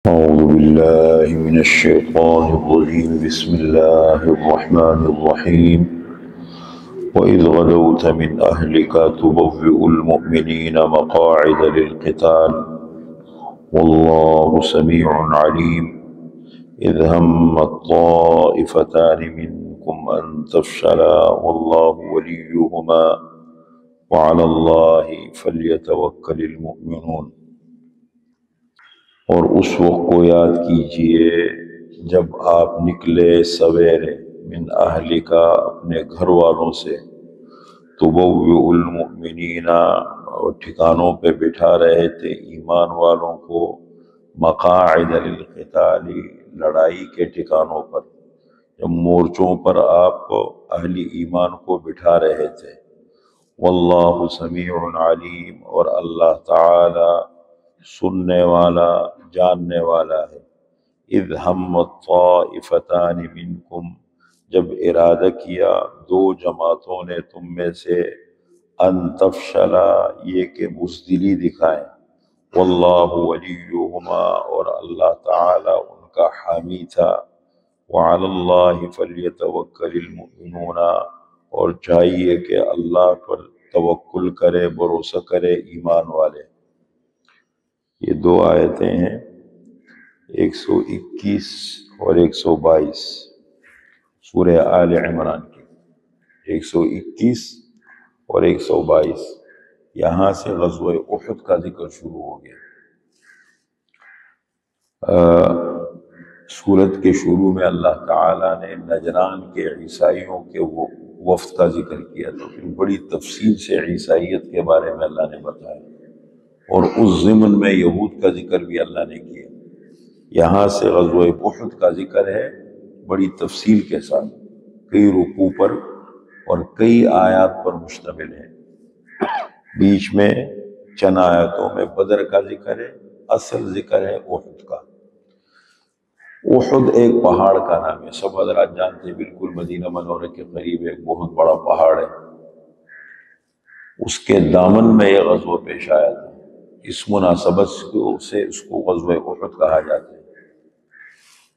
أعوذ بالله من الشيطان الرجيم بسم الله الرحمن الرحيم وإذ غدوت من أهلك تبوئ المؤمنين مقاعد للقتال والله سميع عليم إذ همت طائفتان منكم أن تفشلا والله وليهما وعلى الله فليتوكل المؤمنون۔ اور اس وقت کو یاد کیجئے جب آپ نکلے سویرے من اہلکا اپنے گھر والوں سے، تبوئ المؤمنین اور ٹھکانوں پہ بٹھا رہے تھے ایمان والوں کو، مقاعد للقتال لڑائی کے ٹھکانوں پر، جب مورچوں پر آپ اہل ایمان کو بٹھا رہے تھے۔ واللہ سمیع علیم، اور اللہ تعالی سننے والا جاننے والا ہے۔ اذ ہمت طائفتان منکم، جب ارادہ کیا دو جماعتوں نے تم میں سے، ان تفشلا یہ کہ بزدلی دکھائیں، واللہ ولیہما اور اللہ تعالی ان کا حامی تھا، وعلی اللہ فلیتوکل المؤمنون اور چاہیے کہ اللہ پر توکل کرے، بھروسہ کرے ایمان والے۔ یہ دو آیتیں ہیں 121 اور 122 سورہ آل عمران کی، 121 اور 122۔ یہاں سے غزوہ احد کا ذکر شروع ہو گیا۔ سورت کے شروع میں اللہ تعالیٰ نے نجران کے عیسائیوں کے وفد کا ذکر کیا، تو پھر بڑی تفصیل سے عیسائیت کے بارے میں اللہ نے بتایا، اور اس ضمن میں یہود کا ذکر بھی اللہ نے کیا۔ یہاں سے غزوہ احد کا ذکر ہے بڑی تفصیل کے ساتھ، کئی رکوع پر اور کئی آیات پر مشتمل ہے۔ بیچ میں چند آیاتوں میں بدر کا ذکر ہے، اصل ذکر ہے احد کا۔ احد ایک پہاڑ کا نام ہے، سب حضرات جانتے ہیں، بالکل مدینہ منورہ کے قریب ایک بہت بڑا پہاڑ ہے، اس کے دامن میں یہ غزوہ پیش آیا تھا۔ اس مناسبت سے اس کو غزوہ احد کہا جاتا ہے۔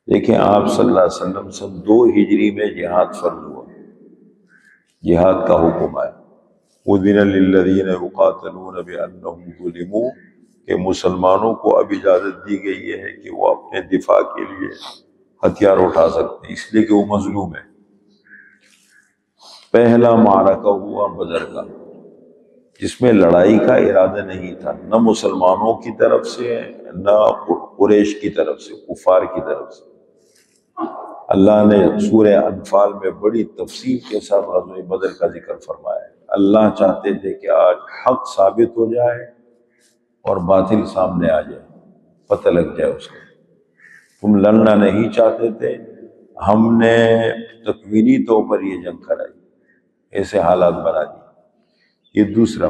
دیکھیں آپ صلی اللہ علیہ وسلم سن 2 ہجری میں جہاد فرض ہوا، جہاد کا حکم آیا، اذن للذین یقاتلون بانہم ظلموا، کہ مسلمانوں کو اب اجازت دی گئی ہے کہ وہ اپنے دفاع کے لیے ہتھیار اٹھا سکتے ہیں، اس لیے کہ وہ مظلوم ہے۔ پہلا معرکہ ہوا بدر کا، جس میں لڑائی کا ارادہ نہیں تھا، نہ مسلمانوں کی طرف سے نہ قریش کی طرف سے، کفار کی طرف سے۔ اللہ نے سورہ انفال میں بڑی تفصیل کے ساتھ غزوہ بدر کا ذکر فرمایا ہے۔ اللہ چاہتے تھے کہ آج حق ثابت ہو جائے اور باطل سامنے آ جائے، پتہ لگ جائے اس کا۔ تم لڑنا نہیں چاہتے تھے، ہم نے تکوینی طور پر یہ جنگ کرائی، ایسے حالات بنا دیے۔ یہ دوسرا،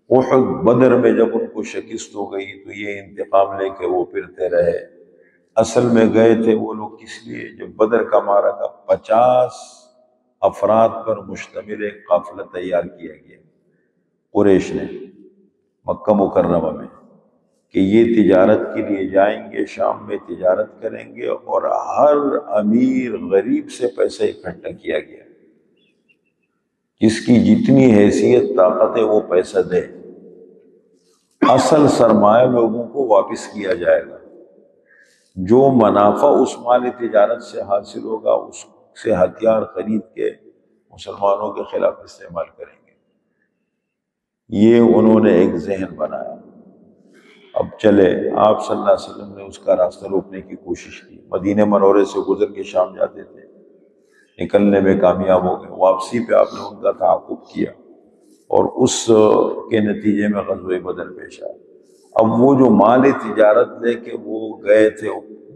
احد بدر میں جب ان کو شکست ہو گئی تو یہ انتقام لے کے وہ پھرتے رہے۔ اصل میں گئے تھے وہ لوگ کس لیے؟ جب بدر کا معرکہ 50 افراد پر مشتمل ایک قافلہ تیار کیا گیا قریش نے مکہ مکرمہ میں، کہ یہ تجارت کے لیے جائیں گے، شام میں تجارت کریں گے، اور ہر امیر غریب سے پیسہ اکٹھا کیا گیا، جس کی جتنی حیثیت طاقت ہے وہ پیسہ دے، اصل سرمایہ لوگوں کو واپس کیا جائے گا، جو منافع اس مال تجارت سے حاصل ہوگا اس سے ہتھیار خرید کے مسلمانوں کے خلاف استعمال کریں گے۔ یہ انہوں نے ایک ذہن بنایا۔ اب چلے آپ صلی اللہ علیہ وسلم نے اس کا راستہ روکنے کی کوشش کی، مدینہ منورے سے گزر کے شام جاتے تھے، نکلنے میں کامیاب ہو گئے، واپسی پہ آپ نے ان کا تعاقب کیا، اور اس کے نتیجے میں غزوہ بدر پیش آیا۔ اب وہ جو مال تجارت لے کے وہ گئے تھے،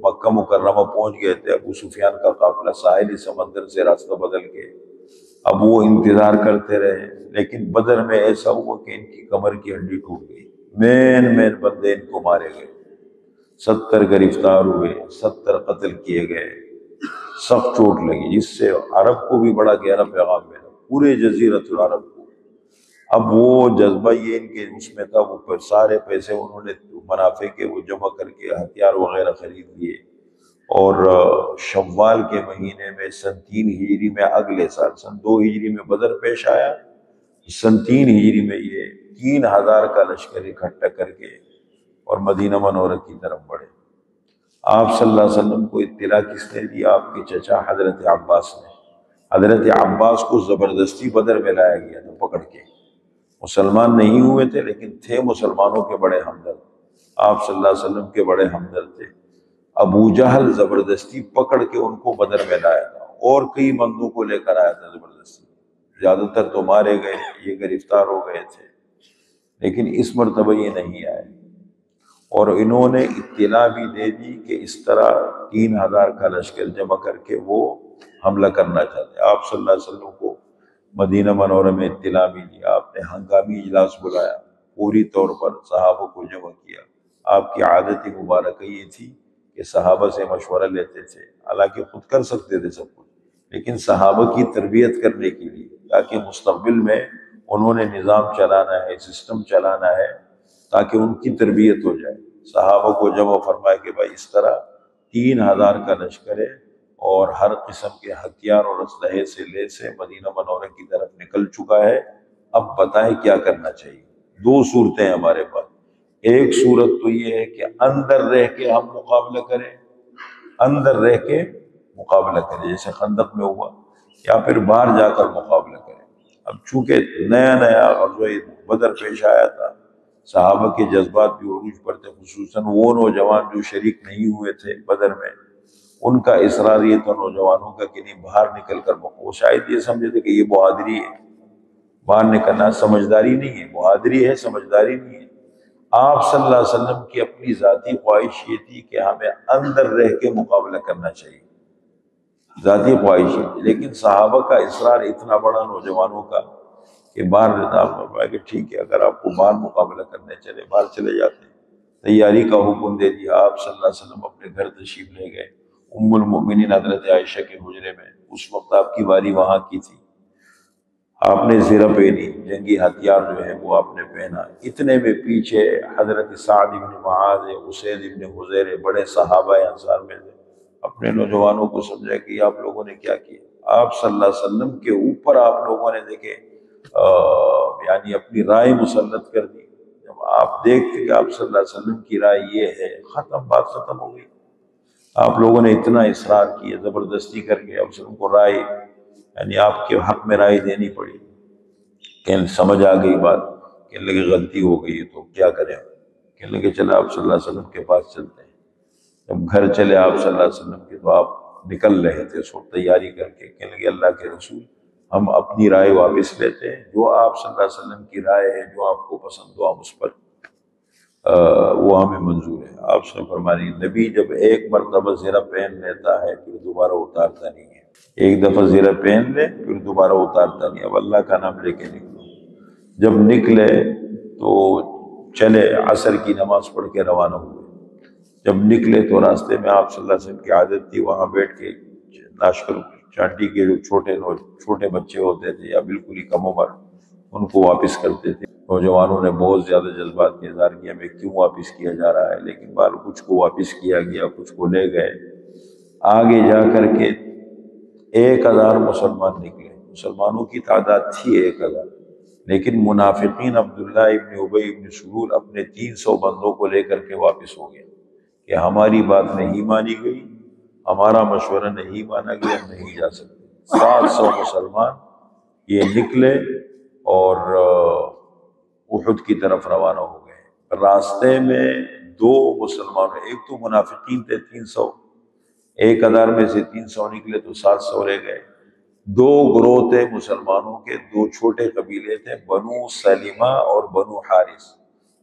مکہ مکرمہ پہنچ گئے تھے، ابو سفیان کا قافلہ ساحلی سمندر سے راستہ بدل کے، اب وہ انتظار کرتے رہے، لیکن بدر میں ایسا ہوا کہ ان کی کمر کی ہڈی ٹوٹ گئی، مین بندے ان کو مارے گئے، 70 گرفتار ہوئے، 70 قتل کیے گئے، سخت چوٹ لگی، جس سے عرب کو بھی بڑا گہرا پیغام ملا، پورے جزیرۃ العرب کو، اب وہ جذبہ یہ ان کے اس میں تھا، وہ سارے پیسے انہوں نے منافع کے وہ جمع کر کے ہتھیار وغیرہ خرید لیے، اور شوال کے مہینے میں سن 3 ہجری میں اگلے سال سن 2 ہجری میں بدر پیش آیا، سن 3 ہجری میں یہ 3000 کا لشکر اکٹھا کر کے اور مدینہ منورہ کی طرف بڑھے۔ آپ صلی اللہ علیہ وسلم کو اطلاع کس نے دی؟ آپ کے چچا حضرت عباس نے۔ حضرت عباس کو زبردستی بدر میں لایا گیا تھا پکڑ کے، مسلمان نہیں ہوئے تھے لیکن تھے مسلمانوں کے بڑے ہمدرد، آپ صلی اللہ علیہ وسلم کے بڑے ہمدرد تھے۔ ابو جہل زبردستی پکڑ کے ان کو بدر میں لایا تھا، اور کئی بندوں کو لے کر آیا تھا زبردستی، زیادہ تر تو مارے گئے، یہ گرفتار ہو گئے تھے، لیکن اس مرتبہ یہ نہیں آئے۔ اور انہوں نے اطلاع بھی دے دی کہ اس طرح 3000 کا لشکر جمع کر کے وہ حملہ کرنا چاہتے ہیں۔ آپ صلی اللہ علیہ وسلم کو مدینہ منورہ میں اطلاع بھی دی، آپ نے ہنگامی اجلاس بلایا، پوری طور پر صحابہ کو جمع کیا۔ آپ کی عادت مبارکہ یہ تھی کہ صحابہ سے مشورہ لیتے تھے، حالانکہ خود کر سکتے تھے سب کچھ، لیکن صحابہ کی تربیت کرنے کے لیے، تاکہ مستقبل میں انہوں نے نظام چلانا ہے، سسٹم چلانا ہے، تاکہ ان کی تربیت ہو جائے۔ صحابہ کو جمع فرمائے کہ بھائی اس طرح 3000 کا لشکر ہے، اور ہر قسم کے ہتھیار اور اسلحے سے لیس سے مدینہ منورہ کی طرف نکل چکا ہے، اب بتائیں کیا کرنا چاہیے۔ 2 صورتیں ہمارے پاس، ایک صورت تو یہ ہے کہ اندر رہ کے ہم مقابلہ کریں، اندر رہ کے مقابلہ کریں جیسے خندق میں ہوا، یا پھر باہر جا کر مقابلہ کریں۔ اب چونکہ نیا نیا غزوہ بدر پیش آیا تھا، صحابہ کے جذبات بھی عروج پر تھے، خصوصاً وہ نوجوان جو شریک نہیں ہوئے تھے بدر میں، ان کا اصرار یہ تھا نوجوانوں کا کہ نہیں باہر نکل کر وہ شاید یہ سمجھے تھے کہ یہ بہادری ہے، باہر نکلنا سمجھداری نہیں ہے، بہادری ہے سمجھداری نہیں ہے۔ آپ صلی اللہ علیہ وسلم کی اپنی ذاتی خواہش یہ تھی کہ ہمیں اندر رہ کے مقابلہ کرنا چاہیے، ذاتی خواہش ہے، لیکن صحابہ کا اصرار اتنا بڑا نوجوانوں کا کہ باہر نظام فرمایا کہ ٹھیک ہے، اگر آپ کو باہر مقابلہ کرنے چلے باہر چلے جاتے ہیں۔ تیاری کا حکم دے دیا، آپ صلی اللہ علیہ وسلم اپنے گھر تشریف لے گئے، ام المؤمنین حضرت عائشہ کے حجرے میں، اس وقت آپ کی باری وہاں کی تھی، آپ نے زرہ پہنی، جنگی ہتھیار جو ہے وہ آپ نے پہنا، اتنے میں پیچھے حضرت سعد بن معاذ، اسید بن حضیر، بڑے صحابہ انصار میں سے اپنے نوجوانوں کو سمجھا کہ آپ لوگوں نے کیا کیا۔ آپ صلی اللہ علیہ وسلم کے اوپر آپ لوگوں نے دیکھے یعنی اپنی رائے مسلط کر دی۔ جب آپ دیکھتے کہ آپ صلی اللہ علیہ وسلم کی رائے یہ ہے، ختم، بات ختم ہو گئی۔ آپ لوگوں نے اتنا اصرار کیا، زبردستی کر کے آپ وسلم کو رائے یعنی آپ کے حق میں رائے دینی پڑی، کہ سمجھ آ گئی بات، کہنے لگے غلطی ہو گئی تو کیا کریں، کہنے لگے چلے آپ صلی اللہ علیہ وسلم کے پاس چلتے ہیں۔ جب گھر چلے آپ صلی اللہ علیہ وسلم کے تو آپ نکل رہے تھے، سو تیاری کر کے، کہنے لگے اللہ کے رسول ہم اپنی رائے واپس لیتے ہیں، جو آپ صلی اللہ علیہ وسلم کی رائے ہے، جو آپ کو پسند ہو آپ اس پر وہ ہمیں منظور ہے۔ آپ سے فرمانی نبی جب ایک مرتبہ زرہ پہن لیتا ہے پھر دوبارہ اتارتا نہیں ہے، ایک دفعہ زرہ پہن لے پھر دوبارہ اتارتا نہیں، اب اللہ کا نام لے کے نکلو۔ جب نکلے تو چلے، عصر کی نماز پڑھ کے روانہ ہوئے۔ جب نکلے تو راستے میں آپ صلی اللہ علیہ وسلم کی عادت تھی وہاں بیٹھ کے ناشکر چانٹی کے جو چھوٹے بچے ہوتے تھے یا بالکل ہی کم عمر، ان کو واپس کرتے تھے۔ نوجوانوں نے بہت زیادہ جذبات کا اظہار کیا، میں کیوں واپس کیا جا رہا ہے، لیکن بال کچھ کو واپس کیا گیا، کچھ کو لے گئے۔ آگے جا کر کے 1000 مسلمان نکلے، مسلمانوں کی تعداد تھی 1000، لیکن منافقین عبداللہ ابن ابی ابن سلول اپنے 300 بندوں کو لے کر کے واپس ہو گئے کہ ہماری بات نہیں مانی گئی، ہمارا مشورہ نہیں مانا گیا، ہم نہیں جا سکتے۔ 700 مسلمان یہ نکلے اور احد کی طرف روانہ ہو گئے۔ راستے میں 2 مسلمان، ایک تو منافقین تھے 300، 1000 میں سے 300 نکلے تو 700 رہ گئے۔ 2 گروہ تھے مسلمانوں کے، 2 چھوٹے قبیلے تھے، بنو سلمہ اور بنو حارث،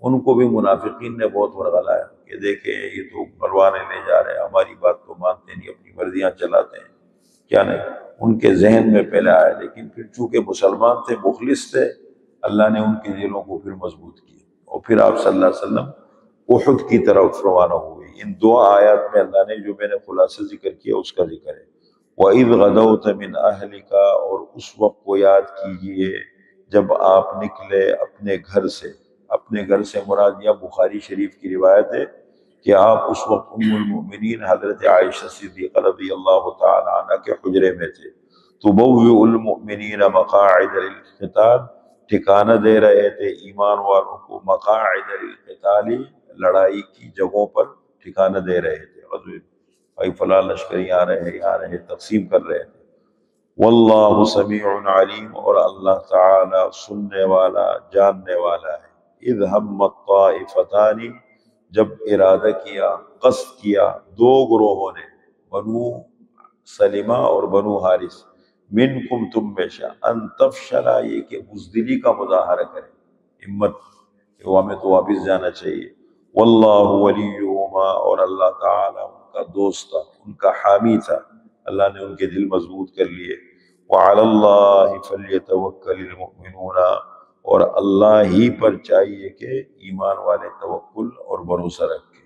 ان کو بھی منافقین نے بہت ورغلایا کہ دیکھیں یہ تو پروانے لے جا رہے ہیں، ہماری بات تو مانتے نہیں، اپنی مرضیاں چلاتے ہیں، کیا نہیں، ان کے ذہن میں پہلے آیا، لیکن پھر چونکہ مسلمان تھے، مخلص تھے، اللہ نے ان کے دلوں کو پھر مضبوط کیا، اور پھر آپ صلی اللہ علیہ وسلم احد کی طرف روانہ ہوئے۔ ان 2 آیات میں اللہ نے جو میں نے خلاصہ ذکر کیا اس کا ذکر ہے۔ وَإِذْ غَدَوْتَ مِنْ أَهْلِكَ، اور اس وقت کو یاد کیجئے جب آپ نکلے اپنے گھر سے، اپنے گھر سے مراد یا بخاری شریف کی روایت ہے کہ آپ اس وقت ام المؤمنین حضرت عائشہ صدیقہ رضی اللہ تعالی عنہ کے حجرے میں تھے، تبوئ المؤمنین مقاعد للقتال، ٹھکانہ دے رہے تھے ایمان والوں کو مقاعد للقتال، لڑائی کی جگہوں پر ٹھکانہ دے رہے تھے، غزوہ بھائی فلاں لشکری آ رہے تقسیم کر رہے تھے۔ واللہ سمیع علیم، اور اللہ تعالی سننے والا جاننے والا ہے۔ اذ ہمت الطائفتان، جب ارادہ کیا، قصد کیا دو گروہوں نے، بنو سلمہ اور بنو حارث، منکم تم میں سے، ان تفشلا، یہ کہ بزدلی کا مظاہرہ کرے، ہمت کہ وہ ہمیں تو واپس جانا چاہیے، واللہ ولیہما، اور اللہ تعالی ان کا دوست تھا، ان کا حامی تھا، اللہ نے ان کے دل مضبوط کر لیے۔ وعلی اللہ فلیتوکل المؤمنون، اور اللہ ہی پر چاہیے کہ ایمان والے توکل اور بھروسہ رکھیں۔